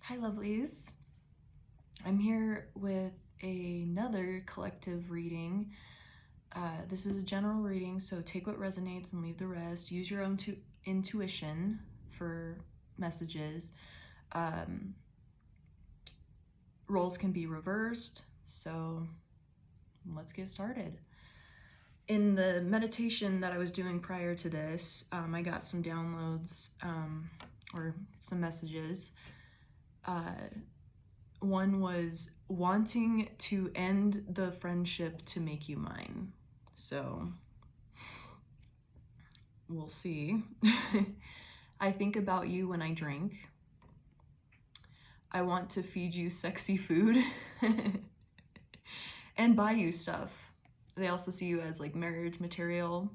Hi, lovelies. I'm here with another collective reading. This is a general reading, so take what resonates and leave the rest. Use your own intuition for messages. Roles can be reversed, so let's get started. In the meditation that I was doing prior to this, I got some downloads or some messages. One was wanting to end the friendship to make you mine. So we'll see. I think about you when I drink. I want to feed you sexy food and buy you stuff. They also see you as like marriage material.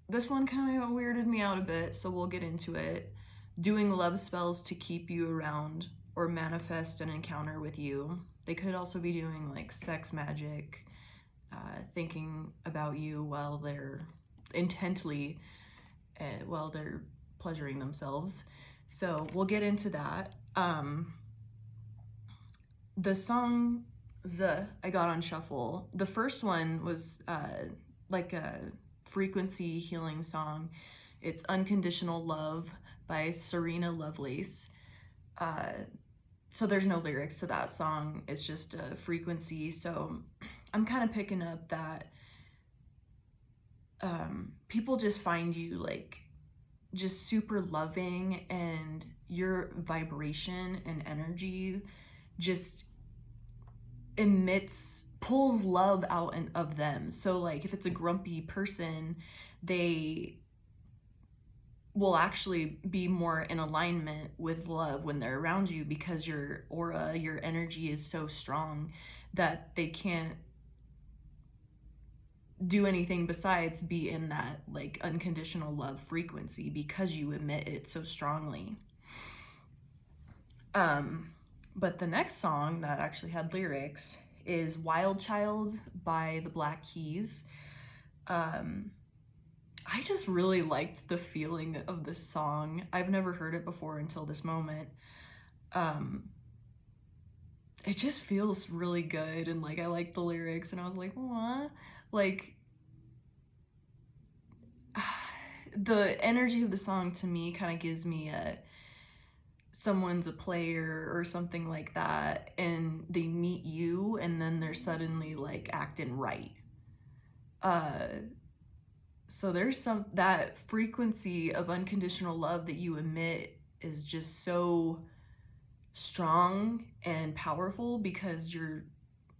This one kind of weirded me out a bit, so we'll get into it. Doing love spells to keep you around or manifest an encounter with you. They could also be doing like sex magic, thinking about you while they're intently, while they're pleasuring themselves. So we'll get into that. The song I got on shuffle. The first one was like a frequency healing song. It's Unconditional Love by Serena Lovelace. So there's no lyrics to that song. It's just a frequency. So I'm kind of picking up that people just find you like just super loving, and your vibration and energy just pulls love out of them. So like if it's a grumpy person, they will actually be more in alignment with love when they're around you, because your aura, your energy is so strong that they can't do anything besides be in that like unconditional love frequency, because you emit it so strongly. But the next song that actually had lyrics is Wild Child by the Black Keys. I just really liked the feeling of this song. I've never heard it before until this moment. It just feels really good, and like I like the lyrics, and I was like, "What?" Like the energy of the song to me kind of gives me someone's a player or something like that, and they meet you, and then they're suddenly like acting right. So there's that frequency of unconditional love that you emit is just so strong and powerful, because you're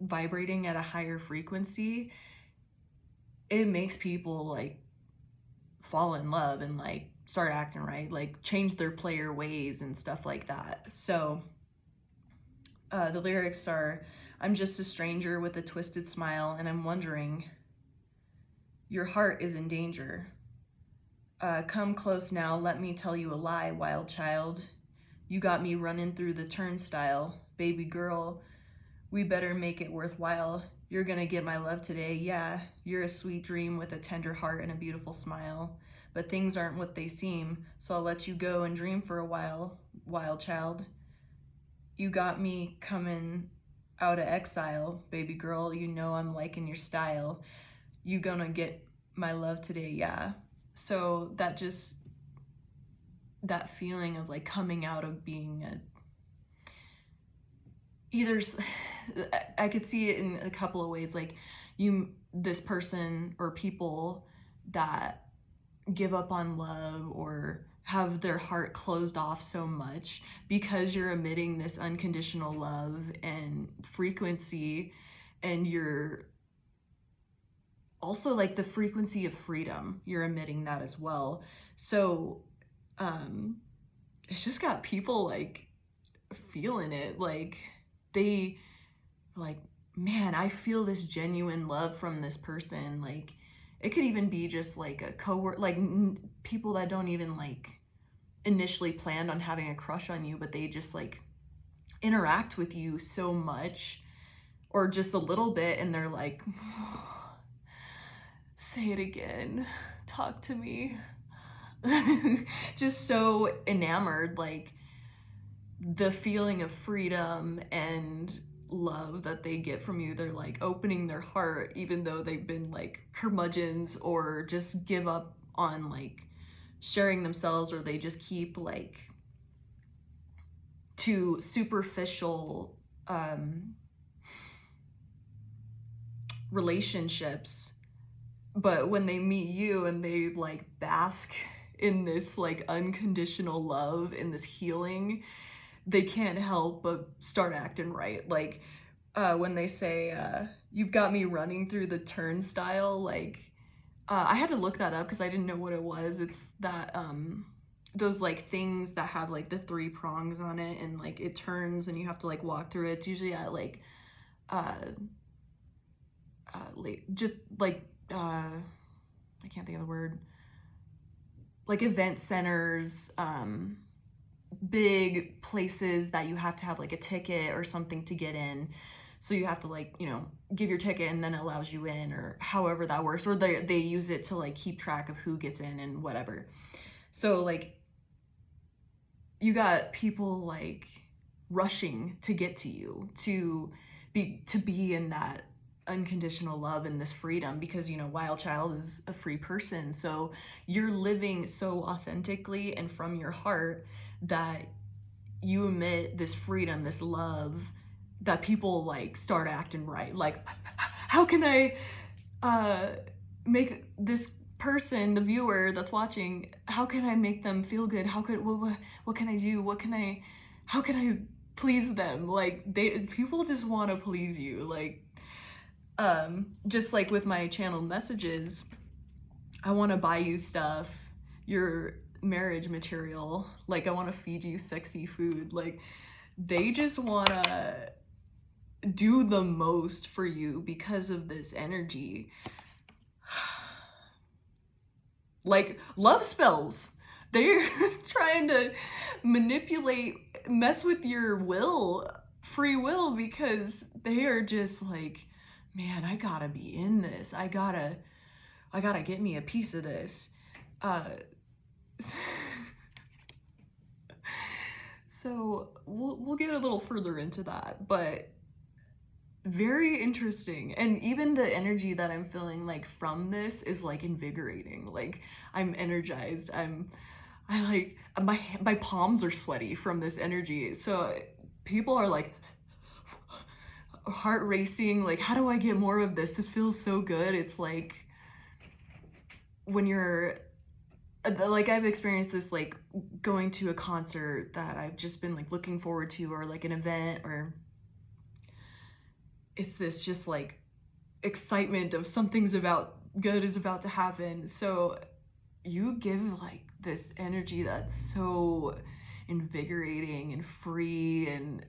vibrating at a higher frequency. It makes people like fall in love and like start acting right, like change their player ways and stuff like that. So the lyrics are, I'm just a stranger with a twisted smile, and I'm wondering, your heart is in danger. Come close now, let me tell you a lie, wild child. You got me running through the turnstile. Baby girl, we better make it worthwhile. You're gonna get my love today, yeah. You're a sweet dream with a tender heart and a beautiful smile. But things aren't what they seem, so I'll let you go and dream for a while, wild child. You got me coming out of exile. Baby girl, you know I'm liking your style. You gonna get my love today, yeah. So that feeling of like coming out of being I could see it in a couple of ways, like this person or people that give up on love or have their heart closed off so much because you're emitting this unconditional love and frequency, and you're also like the frequency of freedom, you're emitting that as well. So it's just got people like feeling it, like they like, man, I feel this genuine love from this person. Like it could even be just like a coworker, like people that don't even like initially planned on having a crush on you, but they just like interact with you so much or just a little bit, and they're like, say it again, talk to me. Just so enamored, like the feeling of freedom and love that they get from you. They're like opening their heart, even though they've been like curmudgeons or just give up on like sharing themselves, or they just keep like to superficial relationships. But when they meet you and they like bask in this like unconditional love, in this healing, they can't help but start acting right. Like when they say, you've got me running through the turnstile, like I had to look that up because I didn't know what it was. It's that those like things that have like the three prongs on it, and like it turns and you have to like walk through it. It's usually at like just like I can't think of the word, like event centers, big places that you have to have like a ticket or something to get in. So you have to like, you know, give your ticket and then it allows you in, or however that works. Or they use it to like keep track of who gets in and whatever. So like you got people like rushing to get to you, to be in that unconditional love and this freedom, because you know Wild Child is a free person, so you're living so authentically and from your heart that you emit this freedom, this love, that people like start acting right. Like, how can I make this person, the viewer that's watching, how can I make them feel good? How could what can I do? How can I please them? Like people just want to please you. Like just like with my channel messages, I want to buy you stuff, your marriage material, like I want to feed you sexy food. Like they just want to do the most for you because of this energy. Like love spells, they're trying to manipulate, mess with your free will, because they are just like, man, I gotta be in this, I gotta get me a piece of this. So we'll get a little further into that, but very interesting. And even the energy that I'm feeling like from this is like invigorating. Like I'm energized. I like my palms are sweaty from this energy. So people are like heart racing, like how do I get more of this? This feels so good. It's like when you're like I've experienced this like going to a concert that I've just been like looking forward to, or like an event, or it's this just like excitement of something's about good is about to happen. So you give like this energy that's so invigorating and free, and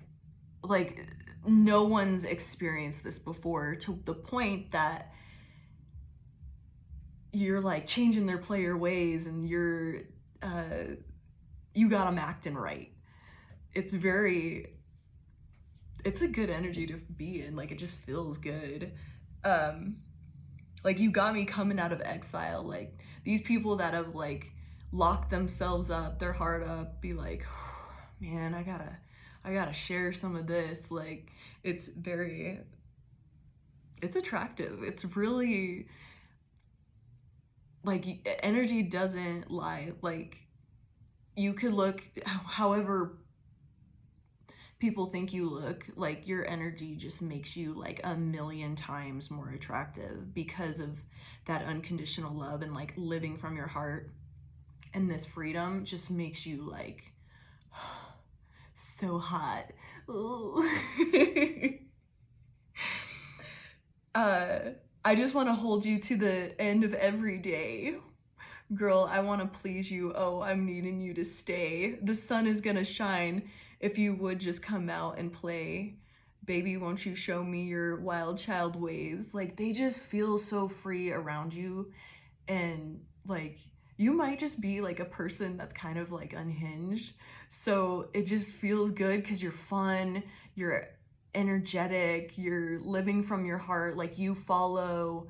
like no one's experienced this before, to the point that you're like changing their player ways, and you got them acting right. It's a good energy to be in. Like it just feels good. Like you got me coming out of exile. Like these people that have like locked themselves up, their heart up, be like, man, I gotta share some of this. Like it's attractive. It's really like energy doesn't lie. Like you could look however people think you look, like your energy just makes you like a million times more attractive because of that unconditional love, and like living from your heart, and this freedom just makes you like so hot. I just want to hold you to the end of every day. Girl, I want to please you. Oh, I'm needing you to stay. The sun is gonna shine if you would just come out and play. Baby, won't you show me your wild child ways? Like, they just feel so free around you. And, like, you might just be, like, a person that's kind of, like, unhinged. So it just feels good because you're fun, you're energetic, you're living from your heart. Like, you follow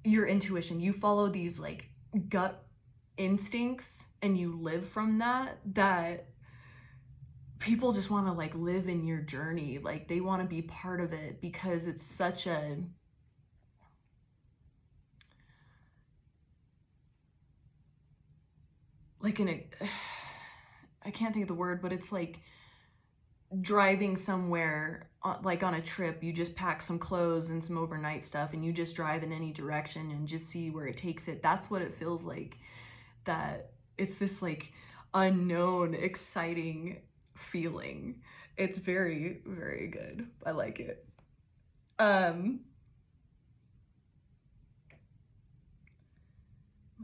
your intuition, you follow these like gut instincts and you live from that, that people just want to like live in your journey. Like they want to be part of it because it's such a, like I can't think of the word, but it's like driving somewhere, like on a trip. You just pack some clothes and some overnight stuff and you just drive in any direction and just see where it takes it. That's what it feels like. That it's this like unknown, exciting feeling. It's very, very good. I like it. Let's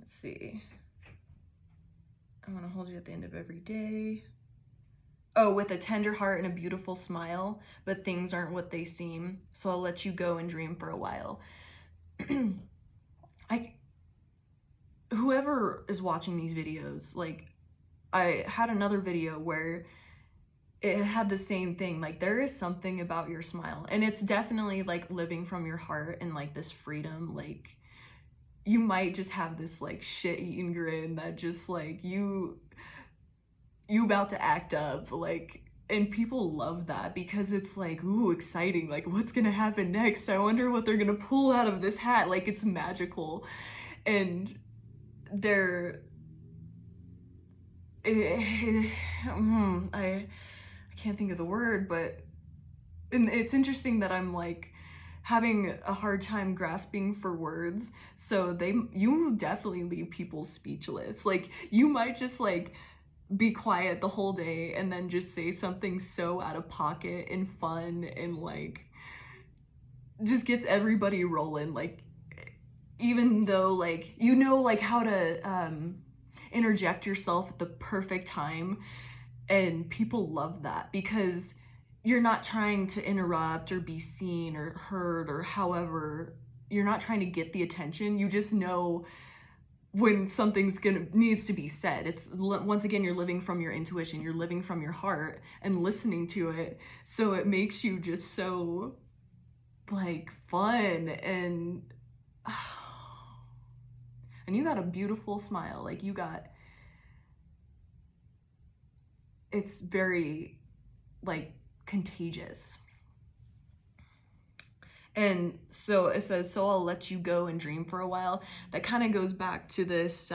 see. I want to hold you at the end of every day. Oh, with a tender heart and a beautiful smile, but things aren't what they seem. So I'll let you go and dream for a while. Whoever is watching these videos, like I had another video where it had the same thing. Like there is something about your smile, and it's definitely like living from your heart and like this freedom. Like you might just have this like shit-eating grin that just like you about to act up, like, and people love that because it's like, ooh, exciting, like what's gonna happen next? I wonder what they're gonna pull out of this hat. Like it's magical. And they're I can't think of the word, but and it's interesting that I'm like having a hard time grasping for words. So you definitely leave people speechless. Like you might just like be quiet the whole day and then just say something so out of pocket and fun and like just gets everybody rolling. Like even though like you know like how to interject yourself at the perfect time, and people love that because you're not trying to interrupt or be seen or heard or however, you're not trying to get the attention. You just know when something's needs to be said. It's once again, you're living from your intuition, you're living from your heart and listening to it. So it makes you just so like fun and you got a beautiful smile. Like you got, it's very like contagious. And so it says, so I'll let you go and dream for a while. That kind of goes back to this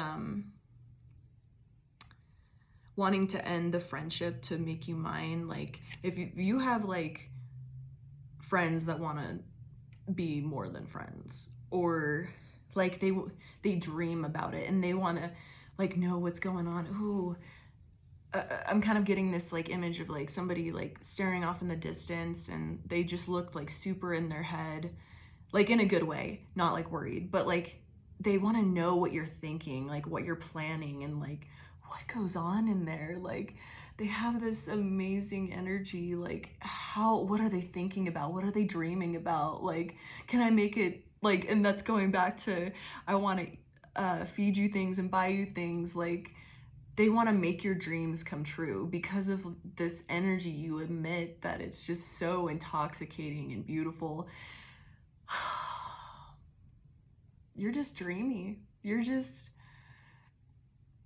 wanting to end the friendship to make you mine. Like if you have like friends that want to be more than friends, or like they dream about it and they want to like know what's going on. Ooh, I'm kind of getting this like image of like somebody like staring off in the distance and they just look like super in their head, like in a good way, not like worried, but like they want to know what you're thinking, like what you're planning and like what goes on in there. Like they have this amazing energy. Like what are they thinking about? What are they dreaming about? Like, can I make it like, and that's going back to, I want to feed you things and buy you things. Like they want to make your dreams come true because of this energy you emit that it's just so intoxicating and beautiful. You're just dreamy. You're just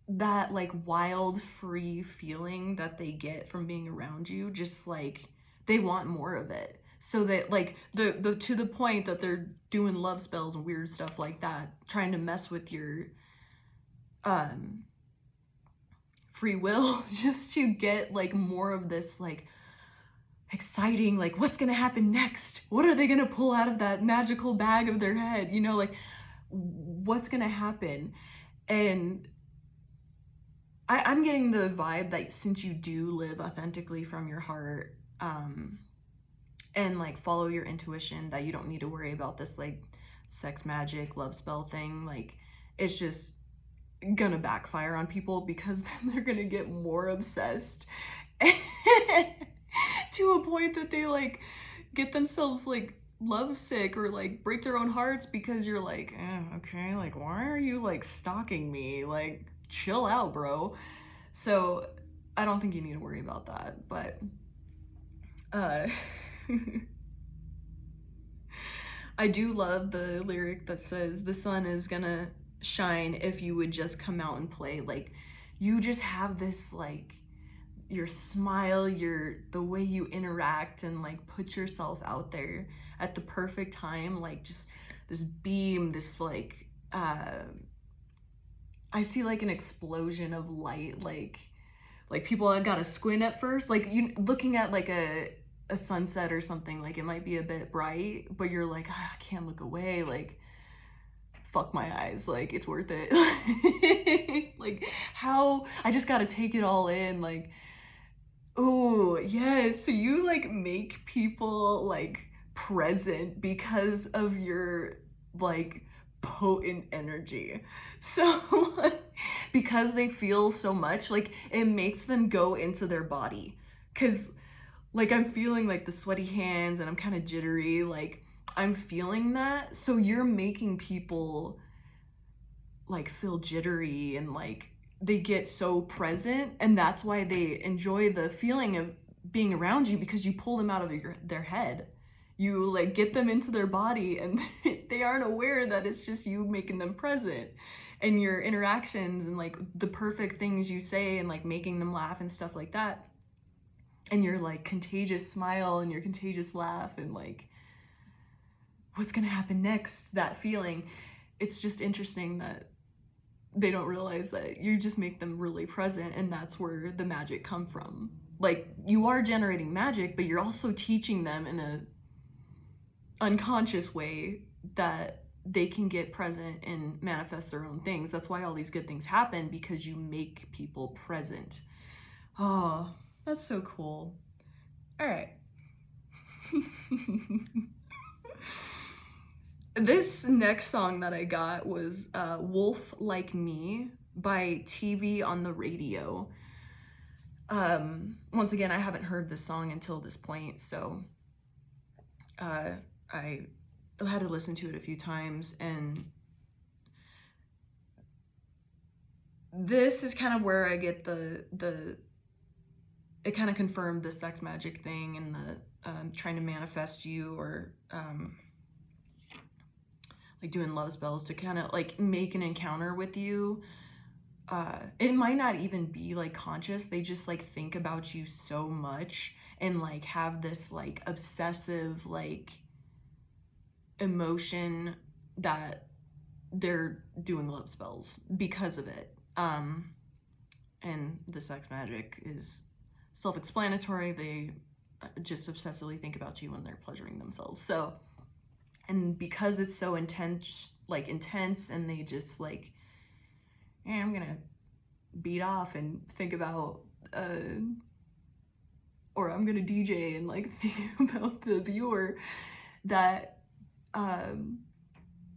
that like wild, free feeling that they get from being around you. Just like they want more of it. So that like the to the point that they're doing love spells and weird stuff like that, trying to mess with your free will just to get like more of this like exciting, like what's gonna happen next, what are they gonna pull out of that magical bag of their head, you know, like what's gonna happen. And I'm getting the vibe that since you do live authentically from your heart and like follow your intuition, that you don't need to worry about this like sex magic love spell thing. Like it's just gonna backfire on people because then they're gonna get more obsessed to a point that they like get themselves like lovesick or like break their own hearts because you're like, okay, like why are you like stalking me? Like chill out, bro. So I don't think you need to worry about that. But I do love the lyric that says the sun is gonna shine if you would just come out and play. Like, you just have this, like, your smile, the way you interact and like put yourself out there at the perfect time, like just this beam, this like I see like an explosion of light, like people have got to squint at first, like you looking at like a sunset or something, like it might be a bit bright, but you're like, "Ah, I can't look away, like fuck my eyes, like it's worth it." Like, how I just got to take it all in, like, oh, yes. So you like make people like present because of your like potent energy. So like, because they feel so much, like it makes them go into their body. Cause like I'm feeling like the sweaty hands and I'm kind of jittery, like I'm feeling that. So you're making people like feel jittery and like they get so present, and that's why they enjoy the feeling of being around you, because you pull them out of their head, you like get them into their body, and they aren't aware that it's just you making them present, and your interactions and like the perfect things you say and like making them laugh and stuff like that, and your like contagious smile and your contagious laugh and like what's gonna happen next, that feeling. It's just interesting that they don't realize that you just make them really present, and that's where the magic come from. Like, you are generating magic, but you're also teaching them in a unconscious way that they can get present and manifest their own things. That's why all these good things happen, because you make people present. Oh, that's so cool. All right. This next song that I got was Wolf Like Me by TV on the Radio. Once again, I haven't heard this song until this point, so I had to listen to it a few times, and this is kind of where I get it kind of confirmed the sex magic thing and the trying to manifest you, or like doing love spells to kind of like make an encounter with you. It might not even be like conscious, they just like think about you so much and like have this like obsessive like emotion that they're doing love spells because of it. And the sex magic is self-explanatory. They just obsessively think about you when they're pleasuring themselves. So, and because it's so intense, and they just like, hey, I'm gonna beat off and think about or I'm gonna DJ and like think about the viewer, that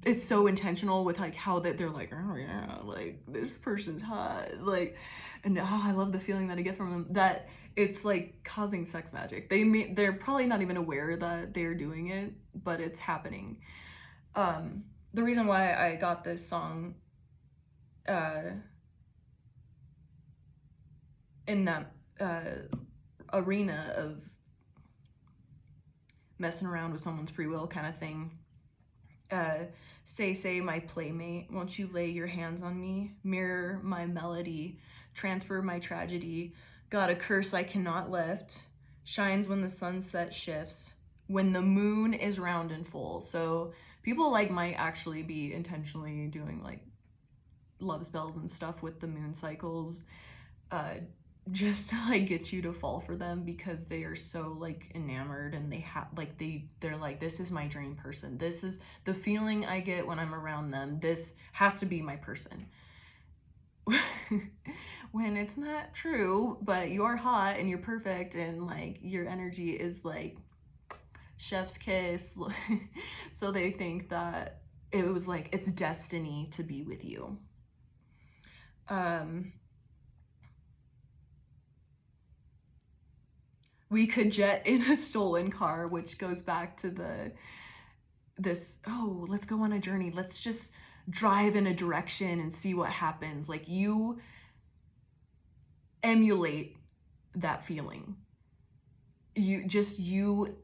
it's so intentional with like how that they're like, oh yeah, like this person's hot, like, and oh, I love the feeling that I get from them, that it's like causing sex magic. They're probably not even aware that they're doing it, but it's happening. The reason why I got this song in that arena of messing around with someone's free will kind of thing. Say, my playmate, won't you lay your hands on me? Mirror my melody, transfer my tragedy. Got a curse I cannot lift. Shines when the sunset shifts. When the moon is round and full. So people like might actually be intentionally doing like love spells and stuff with the moon cycles, just to like get you to fall for them, because they are so like enamored, and they have like they're like, this is my dream person, this is the feeling I get when I'm around them, this has to be my person. When it's not true, but you're hot and you're perfect and like your energy is like chef's kiss. So they think that it was like it's destiny to be with you. We could jet in a stolen car, which goes back to oh, let's go on a journey, let's just drive in a direction and see what happens. Like, you emulate that feeling. You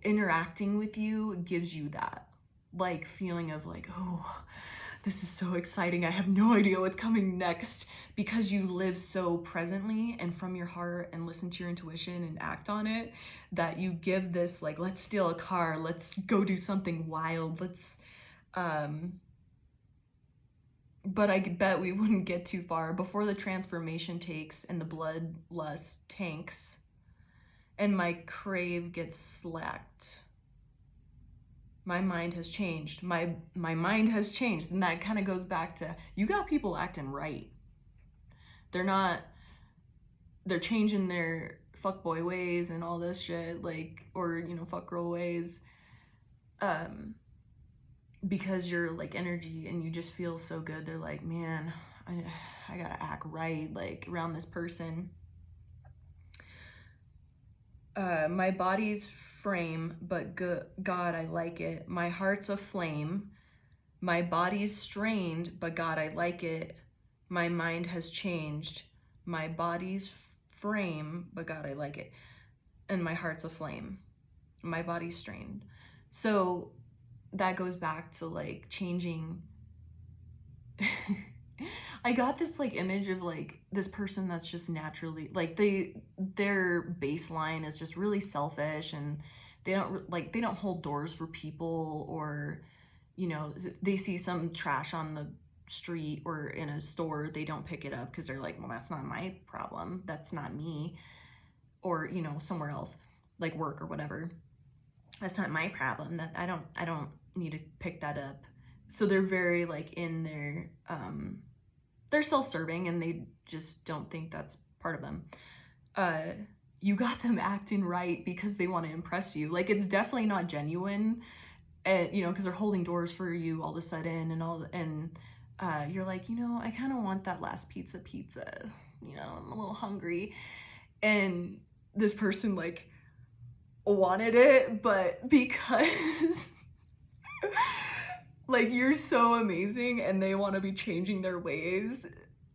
interacting with you gives you that like feeling of like, oh, this is so exciting. I have no idea what's coming next, because you live so presently and from your heart and listen to your intuition and act on it, that you give this like, let's steal a car, let's go do something wild, let's but I bet we wouldn't get too far before the transformation takes and the bloodlust tanks and my crave gets slacked. My mind has changed. My mind has changed. And that kind of goes back to, you got people acting right. They're changing their fuckboy ways and all this shit, like, or, you know, fuck girl ways. Because you're like energy and you just feel so good. They're like, man, I gotta act right, like, around this person. My body's frame, but God, I like it. My heart's aflame. My body's strained, but God, I like it. My mind has changed. My body's frame, but God, I like it. And my heart's aflame. My body's strained. So that goes back to like changing. I got this like image of like this person that's just naturally like their baseline is just really selfish, and they don't hold doors for people, or, you know, they see some trash on the street or in a store, they don't pick it up because they're like, well, that's not my problem, that's not me, or, you know, somewhere else like work or whatever, that's not my problem, that I don't need to pick that up. So they're very like in their they're self-serving, and they just don't think that's part of them. You got them acting right because they want to impress you. Like, it's definitely not genuine, and, you know, because they're holding doors for you all of a sudden and you're like, you know, I kind of want that last pizza, you know, I'm a little hungry, and this person like wanted it, but because like, you're so amazing and they want to be changing their ways,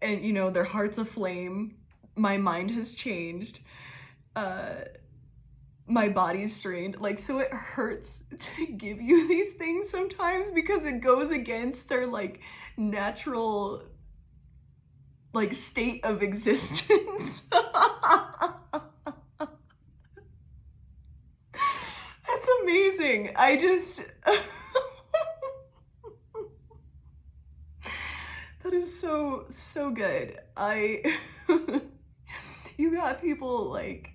and, you know, their heart's aflame, my mind has changed, my body's strained, like, so it hurts to give you these things sometimes because it goes against their like natural like state of existence. That's amazing. I just that is so good. You got people like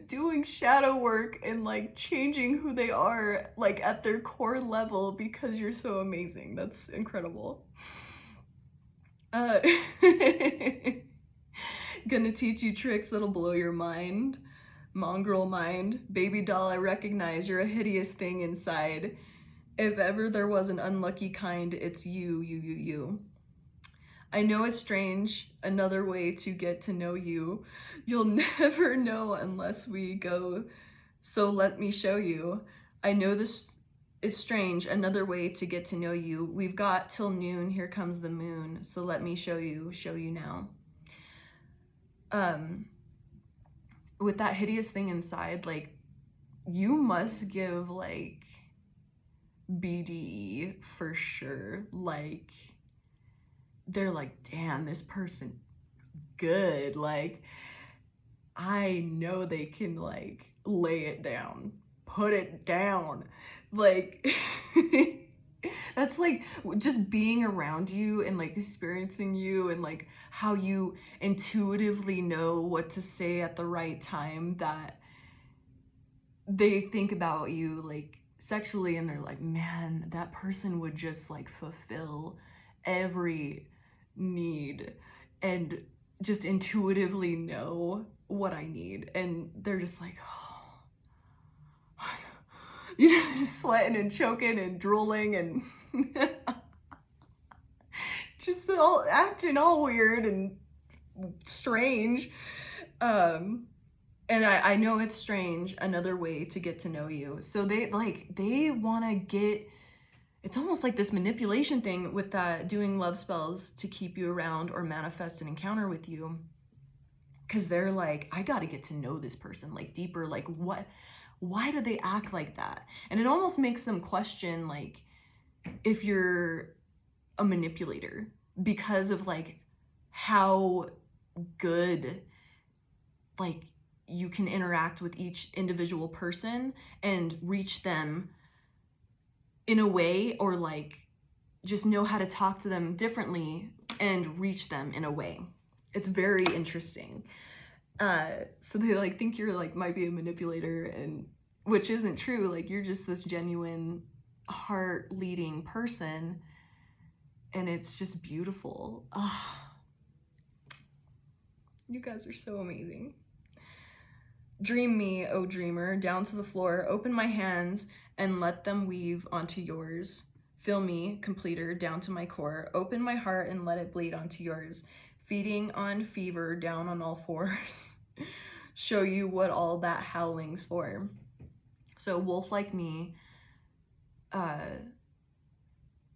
doing shadow work and like changing who they are like at their core level because you're so amazing. That's incredible. Gonna teach you tricks that'll blow your mind. Mongrel mind. Baby doll, I recognize you're a hideous thing inside. If ever there was an unlucky kind, it's you. I know it's strange, another way to get to know you. You'll never know unless we go, so let me show you. I know this is strange, another way to get to know you. We've got till noon, here comes the moon, so let me show you now. With that hideous thing inside, like, you must give like BDE for sure. Like, they're like, damn, this person is good. Like, I know they can like lay it down, put it down. Like, that's like just being around you and like experiencing you and like how you intuitively know what to say at the right time, that they think about you like sexually and they're like, man, that person would just like fulfill every need and just intuitively know what I need. And they're just like, oh. You know, just sweating and choking and drooling and just all acting all weird and strange. And I know it's strange, another way to get to know you. So they want to get, it's almost like this manipulation thing with that, doing love spells to keep you around or manifest an encounter with you. Because they're like, I got to get to know this person like deeper. Like, why do they act like that? And it almost makes them question like if you're a manipulator, because of like how good like you can interact with each individual person and reach them in a way, or like just know how to talk to them differently and reach them in a way. It's very interesting. So they like think you're like might be a manipulator, and which isn't true. Like you're just this genuine heart leading person, and it's just beautiful. You guys are so amazing. Dream me, O dreamer, down to the floor, open my hands and let them weave onto yours. Fill me, completer, down to my core. Open my heart and let it bleed onto yours. Feeding on fever, down on all fours. Show you what all that howling's for. So wolf like me,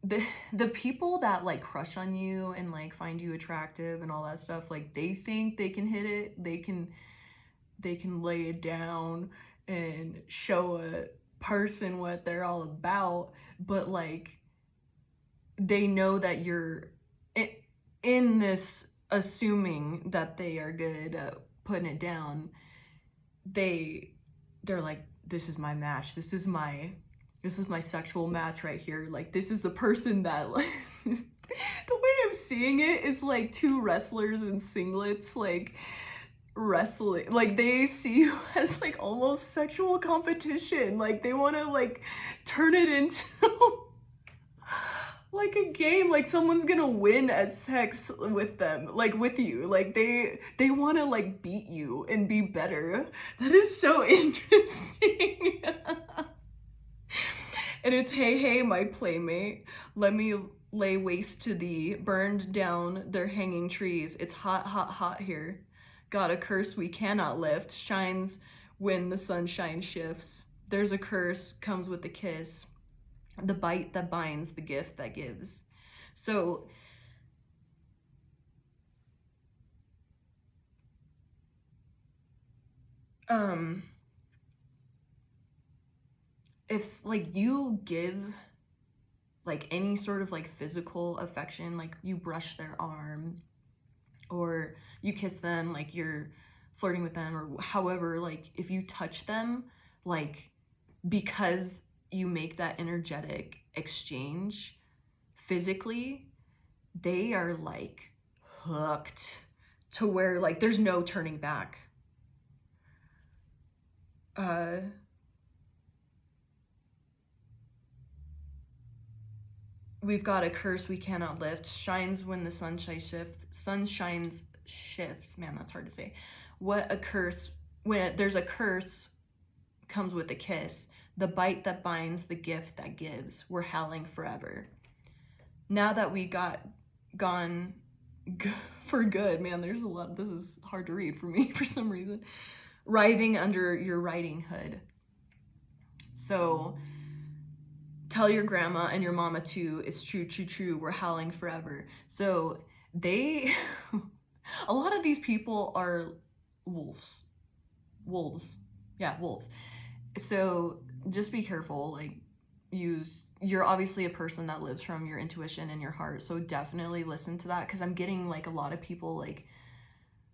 the people that like crush on you and like find you attractive and all that stuff, like they think they can hit it, they can lay it down and show a person what they're all about, but like they know that you're in this assuming that they are good at putting it down. They're like, this is my match, this is my sexual match right here. Like this is the person that like the way I'm seeing it is like two wrestlers in singlets like wrestling. Like they see you as like almost sexual competition. Like they want to like turn it into like a game. Like someone's gonna win at sex with them, like with you. Like they want to like beat you and be better. That is so interesting. And it's, hey, hey, my playmate, let me lay waste to thee, burned down their hanging trees. It's hot, hot, hot here. Got a curse we cannot lift, shines when the sunshine shifts. There's a curse, comes with the kiss, the bite that binds, the gift that gives. So, if like you give like any sort of like physical affection, like you brush their arm or you kiss them, like you're flirting with them, or however, like if you touch them, like because you make that energetic exchange physically, they are like hooked to where like there's no turning back. We've got a curse we cannot lift, shines when the sunshine shifts. Man, that's hard to say. What a curse. When there's a curse, comes with a kiss, the bite that binds, the gift that gives. We're howling forever. Now that we got gone for good, man, there's a lot. This is hard to read for me for some reason. Writhing under your riding hood. So tell your grandma and your mama too, it's true, true, true, we're howling forever. So they, a lot of these people are wolves. Yeah, wolves. So just be careful, like you're obviously a person that lives from your intuition and your heart, so definitely listen to that, because I'm getting like a lot of people like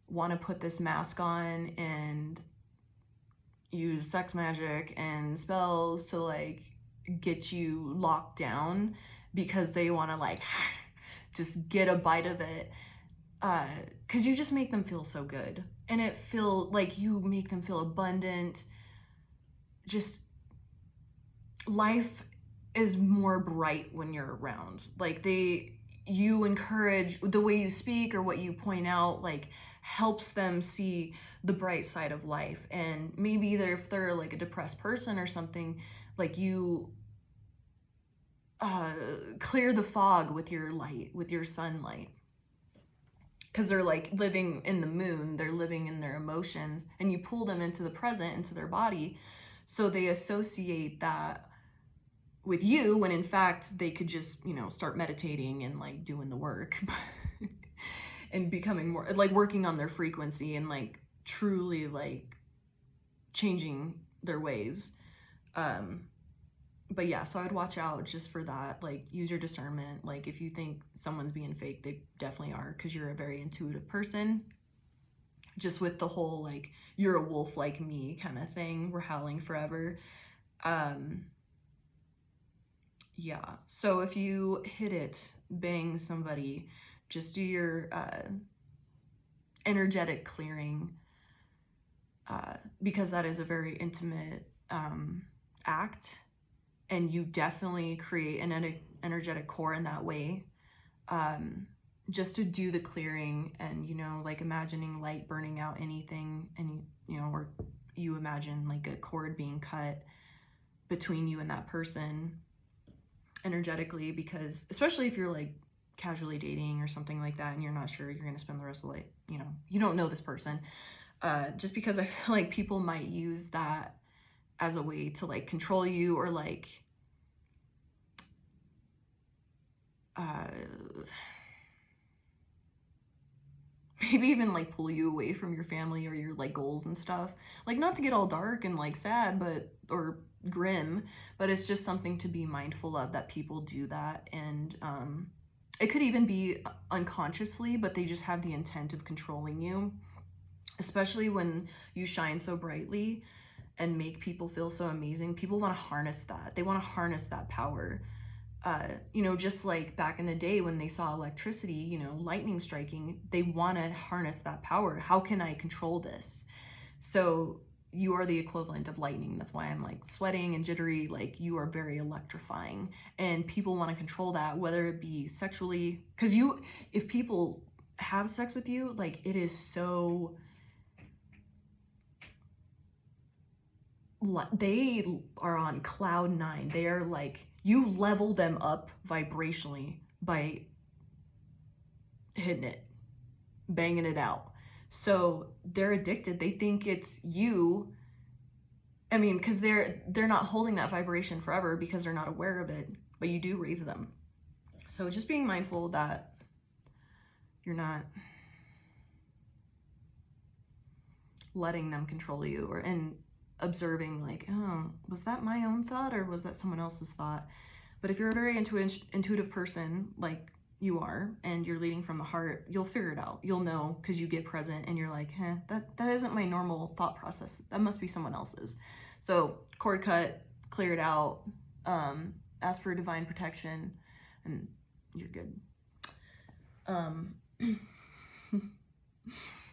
want to put this mask on and use sex magic and spells to like get you locked down because they want to like just get a bite of it, because you just make them feel so good, and it feel like you make them feel abundant. Just life is more bright when you're around. Like you encourage, the way you speak or what you point out like helps them see the bright side of life. And maybe if they're like a depressed person or something, like you clear the fog with your light, with your sunlight, because they're like living in the moon, they're living in their emotions, and you pull them into the present, into their body, so they associate that with you, when in fact they could just, start meditating and like doing the work and becoming more like working on their frequency and like truly like changing their ways. But but yeah, so I'd watch out just for that. Like, use your discernment. Like, if you think someone's being fake, they definitely are, because you're a very intuitive person. Just with the whole, like, you're a wolf like me kind of thing. We're howling forever. Yeah. So if you hit it, bang somebody, just do your energetic clearing, because that is a very intimate act, and you definitely create an energetic core in that way. Just to do the clearing, and, you know, like imagining light burning out anything, and, you know, or you imagine like a cord being cut between you and that person energetically, because especially if you're like casually dating or something like that and you're not sure you're going to spend the rest of the life, you know, you don't know this person, just because I feel like people might use that as a way to like control you, or like maybe even like pull you away from your family or your like goals and stuff. Like, not to get all dark and like sad, but, or grim, but it's just something to be mindful of, that people do that. And it could even be unconsciously, but they just have the intent of controlling you, especially when you shine so brightly and make people feel so amazing. People want to harness that. They want to harness that power. You know, just like back in the day when they saw electricity, you know, lightning striking, they want to harness that power. How can I control this? So you are the equivalent of lightning. That's why I'm like sweating and jittery. Like, you are very electrifying, and people want to control that, whether it be sexually, because if people have sex with you, like, it is so, they are on cloud nine. They are like, you level them up vibrationally by hitting it, banging it out. So they're addicted. They think it's you. I mean, because they're not holding that vibration forever because they're not aware of it, but you do raise them. So just being mindful that you're not letting them control you, or and observing like, oh, was that my own thought or was that someone else's thought? But if you're a very intuitive person, like you are, and you're leading from the heart, you'll figure it out. You'll know, because you get present and you're like, that isn't my normal thought process. That must be someone else's. So cord cut, clear it out, ask for divine protection, and you're good.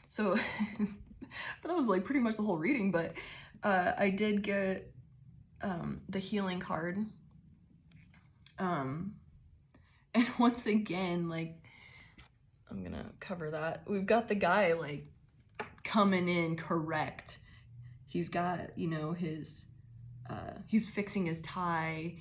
So that was like pretty much the whole reading, but I did get the healing card. And once again, like, I'm gonna cover that. We've got the guy like coming in correct. He's got, you know, his he's fixing his tie.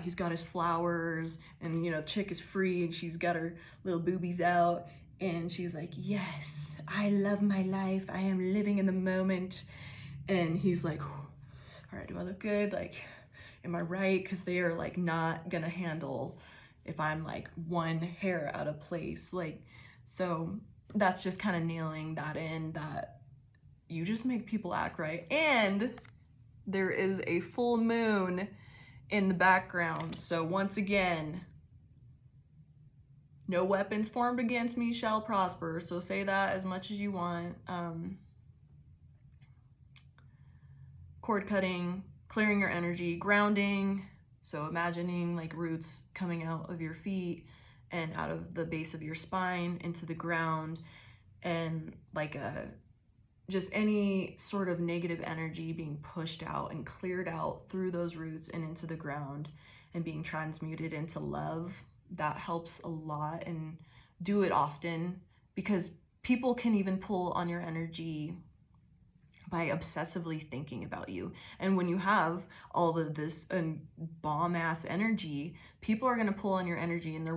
He's got his flowers, and, you know, chick is free and she's got her little boobies out, and she's like, yes, I love my life. I am living in the moment. And he's like, all right, do I look good? Like, am I right? Because they are like not gonna handle if I'm like one hair out of place. Like, so that's just kind of nailing that in, that you just make people act right. And there is a full moon in the background. So once again, no weapons formed against me shall prosper. So say that as much as you want. Cord cutting, clearing your energy, grounding. So imagining like roots coming out of your feet and out of the base of your spine into the ground, and like just any sort of negative energy being pushed out and cleared out through those roots and into the ground, and being transmuted into love. That helps a lot, and do it often, because people can even pull on your energy by obsessively thinking about you. And when you have all of this bomb ass energy, people are gonna pull on your energy, and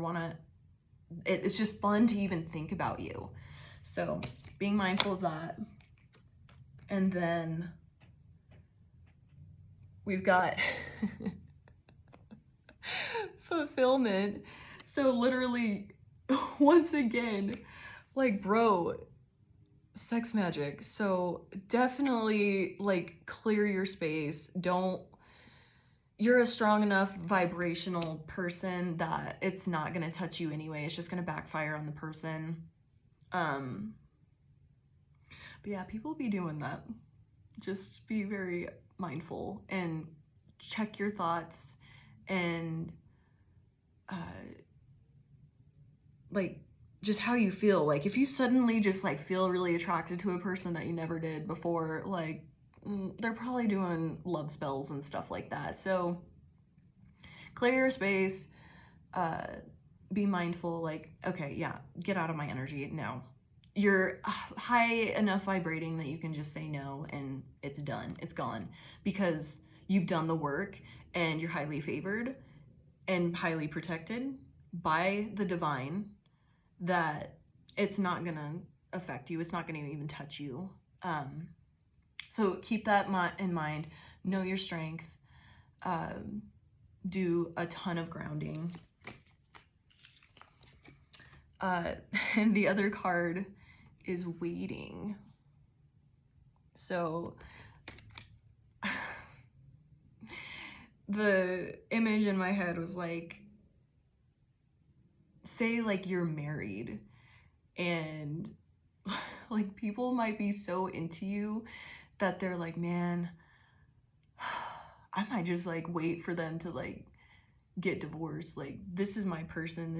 it's just fun to even think about you. So being mindful of that. And then we've got fulfillment. So literally, once again, like, bro, sex magic. So definitely like clear your space. Don't you're a strong enough vibrational person that it's not going to touch you anyway. It's just going to backfire on the person. But yeah, people be doing that. Just be very mindful and check your thoughts and like just how you feel. Like if you suddenly just like feel really attracted to a person that you never did before, like they're probably doing love spells and stuff like that. So clear your space, be mindful, like, okay, yeah, get out of my energy. No. You're high enough vibrating that you can just say no and it's done. It's gone because you've done the work and you're highly favored and highly protected by the divine, that it's not gonna affect you. It's not gonna even touch you. So keep that in mind. Know your strength. Do a ton of grounding. And the other card is waiting. So the image in my head was like, say like you're married and like people might be so into you that they're like, man, I might just like wait for them to like get divorced. Like this is my person.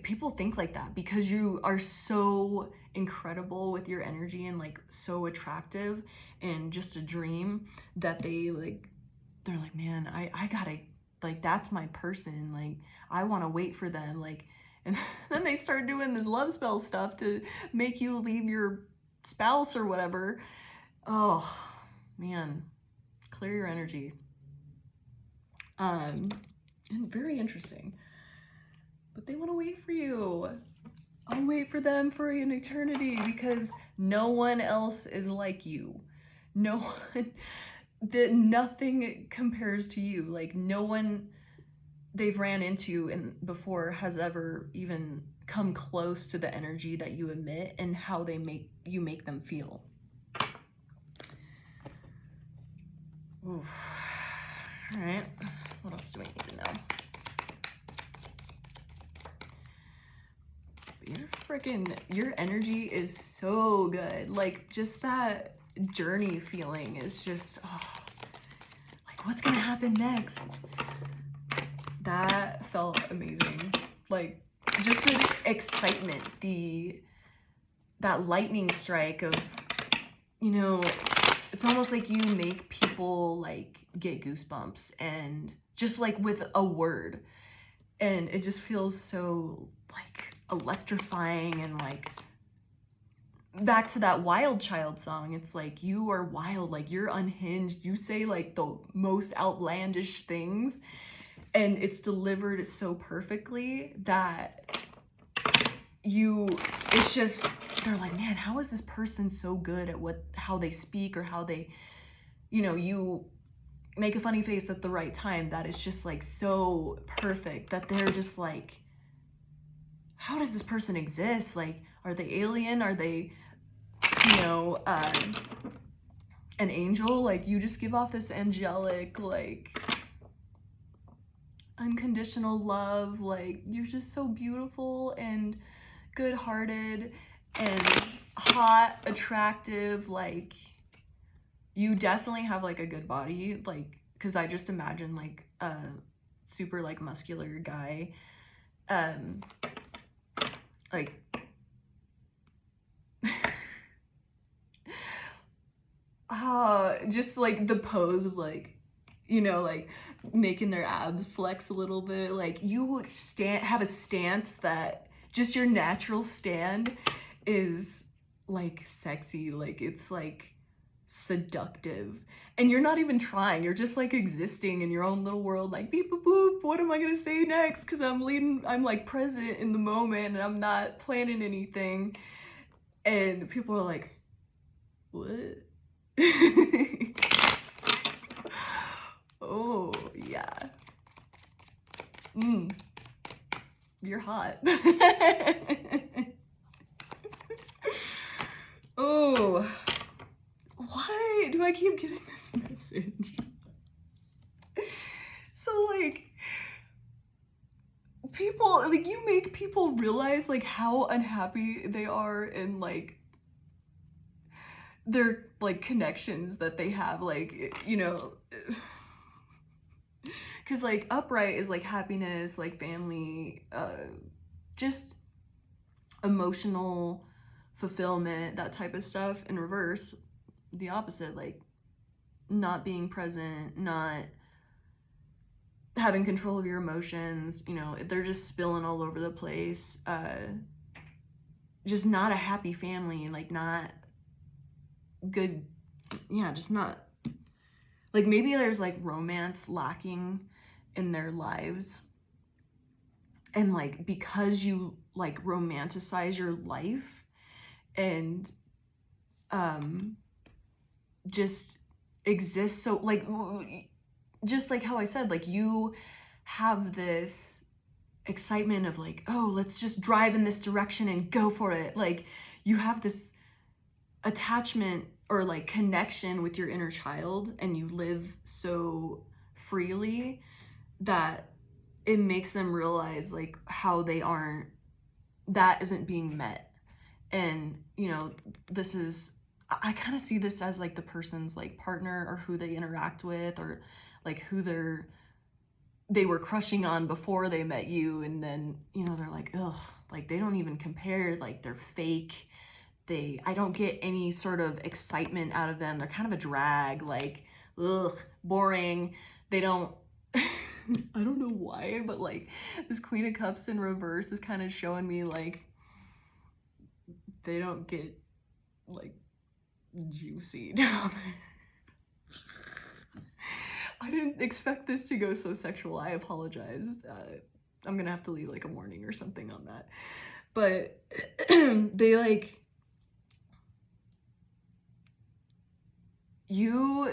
People think like that because you are so incredible with your energy and like so attractive and just a dream that they're like, man, I gotta, like, that's my person. Like, I want to wait for them. Like, and then they start doing this love spell stuff to make you leave your spouse or whatever. Oh, man, clear your energy. And very interesting. But they want to wait for you. I'll wait for them for an eternity because no one else is like you. No one, nothing compares to you. Like no one they've ran into and before has ever even come close to the energy that you emit and how they make them feel. Oof. All right. What else do I need to know? Your energy is so good. Like just that journey feeling is just, like what's gonna happen next? That felt amazing. Like just an excitement, that lightning strike of, you know, it's almost like you make people like get goosebumps and just like with a word, and it just feels so like electrifying. And like back to that Wild Child song, it's like you are wild, like you're unhinged, you say like the most outlandish things and it's delivered so perfectly that it's just, they're like, man, how is this person so good at how they speak or how they, you make a funny face at the right time that is just like so perfect that they're just like, how does this person exist? Like, are they alien? Are they, an angel? Like, you just give off this angelic, like, unconditional love. Like, you're just so beautiful and good-hearted and hot, attractive. Like, you definitely have like a good body, like, because I just imagine like a super like muscular guy, like just like the pose of like, like making their abs flex a little bit. Like you have a stance that just your natural stand is like sexy. Like it's like seductive and you're not even trying. You're just like existing in your own little world, like beep boop boop, what am I gonna say next? Because I'm like present in the moment and I'm not planning anything. And people are like, what? Oh yeah. You're hot. Oh, why do I keep getting this message? binge. So like people, like you make people realize like how unhappy they are and like their like connections that they have, like, you know, because like upright is like happiness, like family, just emotional fulfillment, that type of stuff. In reverse, the opposite, like not being present, not having control of your emotions, you know, they're just spilling all over the place. Just not a happy family, like not good, yeah, just not, like maybe there's like romance lacking in their lives, and like because you like romanticize your life and just exist, so like just like how I said, like you have this excitement of like, oh, let's just drive in this direction and go for it, like you have this attachment or like connection with your inner child, and you live so freely that it makes them realize like how they aren't, that isn't being met. And you know, this is, I kind of see this as like the person's like partner, or who they interact with, or like who they were crushing on before they met you, and then you know they're like, ugh, like they don't even compare, like they're fake, I don't get any sort of excitement out of them, they're kind of a drag, like ugh, boring, they don't I don't know why, but like this Queen of Cups in reverse is kind of showing me like they don't get like juicy down there. I didn't expect this to go so sexual. I apologize. I'm gonna have to leave like a warning or something on that. But they like, you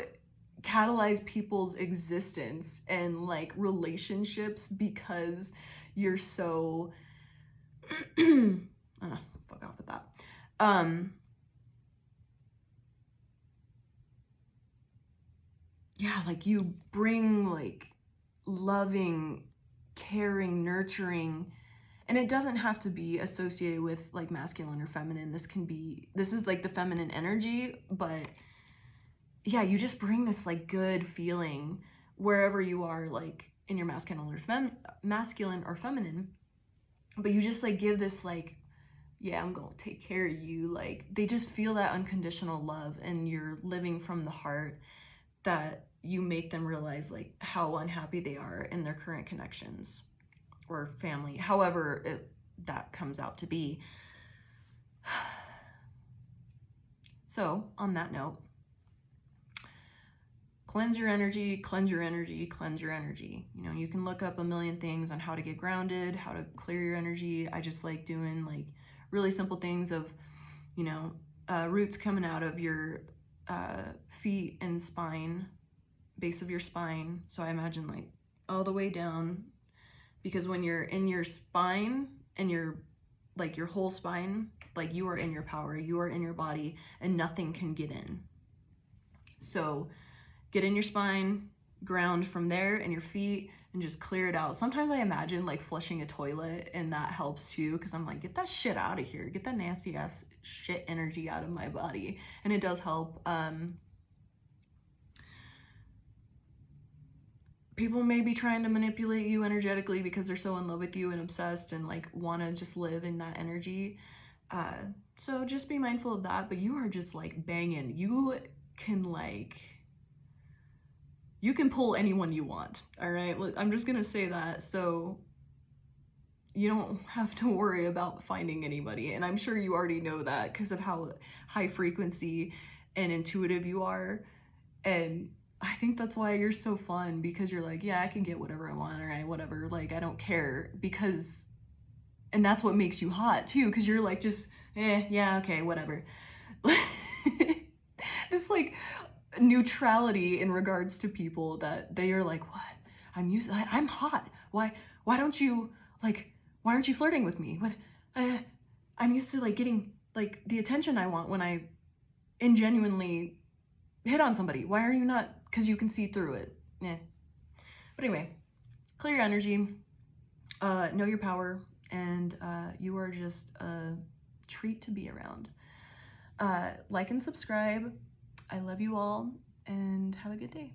catalyze people's existence and like relationships because you're so I don't know, fuck off with that. Yeah, like you bring like loving, caring, nurturing, and it doesn't have to be associated with like masculine or feminine. This is like the feminine energy, but yeah, you just bring this like good feeling wherever you are, like in your masculine or feminine, but you just like give this like, yeah, I'm gonna take care of you. Like they just feel that unconditional love, and you're living from the heart, that you make them realize like how unhappy they are in their current connections or family, however that comes out to be. So on that note, cleanse your energy, cleanse your energy, cleanse your energy. You know, you can look up a million things on how to get grounded, how to clear your energy. I just like doing like really simple things of, you know, roots coming out of your feet and spine, base of your spine. So I imagine like all the way down, because when you're in your spine and you're like your whole spine, like you are in your power, you are in your body, and nothing can get in. So get in your spine, ground from there, and your feet, and just clear it out. Sometimes I imagine like flushing a toilet, and that helps too, because I'm like, get that shit out of here, get that nasty ass shit energy out of my body, and it does help. People may be trying to manipulate you energetically because they're so in love with you and obsessed and like want to just live in that energy. So just be mindful of that, but you are just like banging. You can pull anyone you want, all right? I'm just gonna say that, so you don't have to worry about finding anybody. And I'm sure you already know that because of how high frequency and intuitive you are. And I think that's why you're so fun, because you're like, yeah, I can get whatever I want, all right, whatever, like I don't care, because, and that's what makes you hot too, because you're like, just yeah, okay, whatever. This like neutrality in regards to people, that they are like, what, I'm hot, why don't you like, why aren't you flirting with me, what, I'm used to like getting like the attention I want when I ingenuinely hit on somebody, why are you not because you can see through it. Yeah. But anyway, clear your energy, know your power, and you are just a treat to be around. Like and subscribe. I love you all, and have a good day.